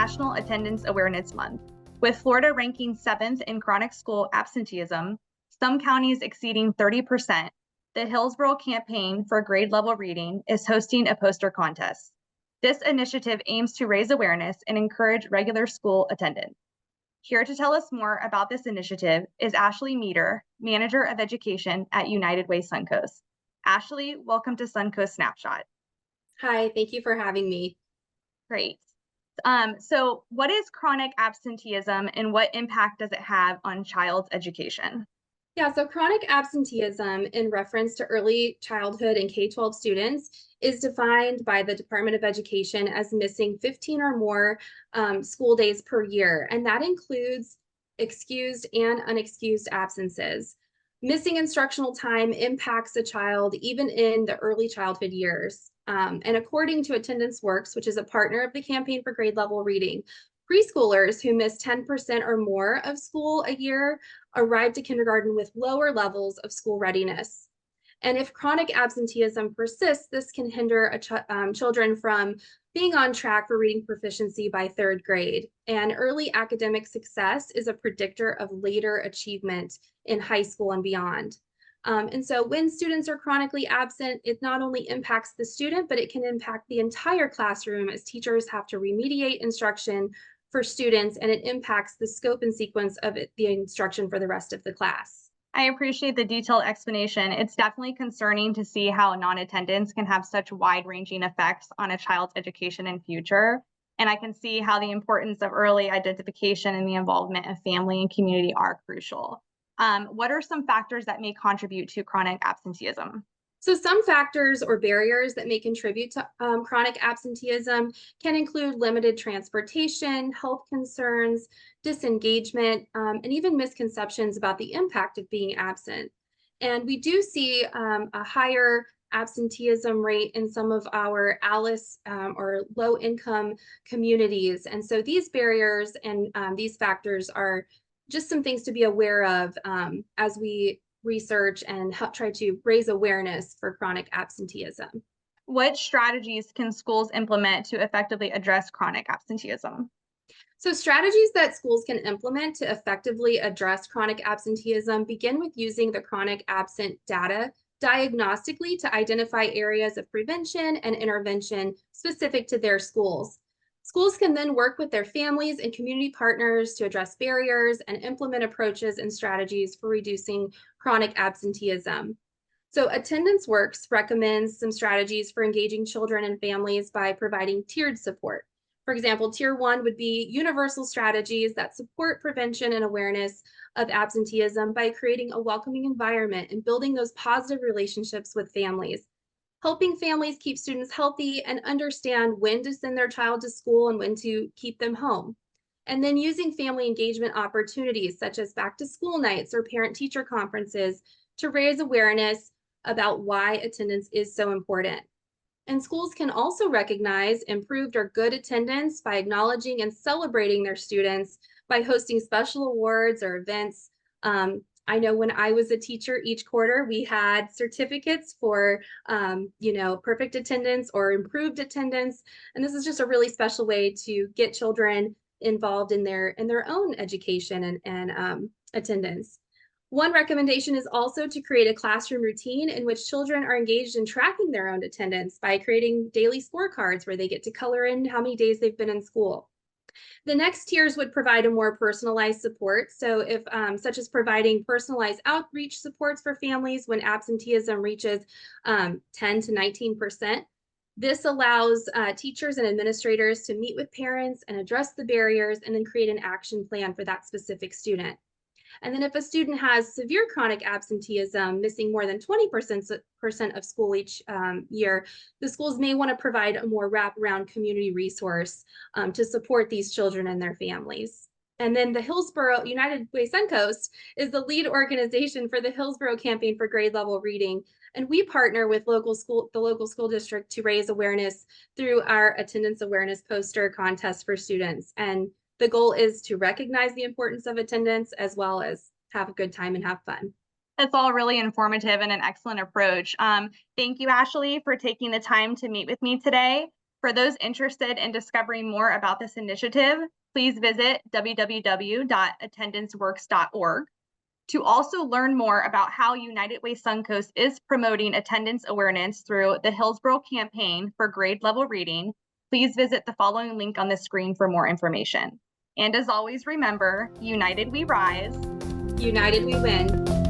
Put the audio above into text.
National Attendance Awareness Month. With Florida ranking 7th in chronic school absenteeism, some counties exceeding 30%, the Hillsborough Campaign for grade level reading is hosting a poster contest. This initiative aims to raise awareness and encourage regular school attendance. Here to tell us more about this initiative is Ashley Meeder, Manager of Education at United Way Suncoast. Ashley, welcome to Suncoast Snapshot. Hi, thank you for having me. Great. So what is chronic absenteeism and what impact does it have on child's education? Yeah, so chronic absenteeism in reference to early childhood and K-12 students is defined by the Department of Education as missing 15 or more school days per year, and that includes excused and unexcused absences. Missing instructional time impacts a child even in the early childhood years. And according to Attendance Works, which is a partner of the Campaign for Grade Level Reading, preschoolers who miss 10% or more of school a year arrive to kindergarten with lower levels of school readiness. And if chronic absenteeism persists, this can hinder children from being on track for reading proficiency by 3rd grade. And early academic success is a predictor of later achievement in high school and beyond. And so when students are chronically absent, it not only impacts the student, but it can impact the entire classroom as teachers have to remediate instruction for students, and it impacts the scope and sequence of the instruction for the rest of the class. I appreciate the detailed explanation. It's definitely concerning to see how non-attendance can have such wide-ranging effects on a child's education and future. And I can see how the importance of early identification and the involvement of family and community are crucial. What are some factors that may contribute to chronic absenteeism? So some factors or barriers that may contribute to chronic absenteeism can include limited transportation, health concerns, disengagement, and even misconceptions about the impact of being absent. And we do see a higher absenteeism rate in some of our ALICE or low income communities. And so these barriers and these factors are just some things to be aware of as we research and help try to raise awareness for chronic absenteeism. What strategies can schools implement to effectively address chronic absenteeism? So strategies that schools can implement to effectively address chronic absenteeism begin with using the chronic absent data diagnostically to identify areas of prevention and intervention specific to their schools. Schools can then work with their families and community partners to address barriers and implement approaches and strategies for reducing chronic absenteeism. So Attendance Works recommends some strategies for engaging children and families by providing tiered support. For example, Tier 1 would be universal strategies that support prevention and awareness of absenteeism by creating a welcoming environment and building those positive relationships with families. Helping families keep students healthy and understand when to send their child to school and when to keep them home. And then using family engagement opportunities such as back to school nights or parent-teacher conferences to raise awareness about why attendance is so important. And schools can also recognize improved or good attendance by acknowledging and celebrating their students by hosting special awards or events. I know when I was a teacher, each quarter we had certificates for, perfect attendance or improved attendance. And this is just a really special way to get children involved in their own education and attendance. One recommendation is also to create a classroom routine in which children are engaged in tracking their own attendance by creating daily scorecards where they get to color in how many days they've been in school. The next tiers would provide a more personalized support. So if such as providing personalized outreach supports for families when absenteeism reaches 10 to 19%. This allows teachers and administrators to meet with parents and address the barriers and then create an action plan for that specific student. And then if a student has severe chronic absenteeism, missing more than 20% of school each year, the schools may want to provide a more wraparound community resource to support these children and their families. And then the Hillsborough United Way Suncoast is the lead organization for the Hillsborough Campaign for Grade Level Reading. And we partner with the local school district to raise awareness through our attendance awareness poster contest for students. And the goal is to recognize the importance of attendance as well as have a good time and have fun. That's all really informative and an excellent approach. Thank you, Ashley, for taking the time to meet with me today. For those interested in discovering more about this initiative, please visit www.attendanceworks.org. To also learn more about how United Way Suncoast is promoting attendance awareness through the Hillsborough Campaign for grade level reading, please visit the following link on the screen for more information. And as always, remember, united we rise, United we win.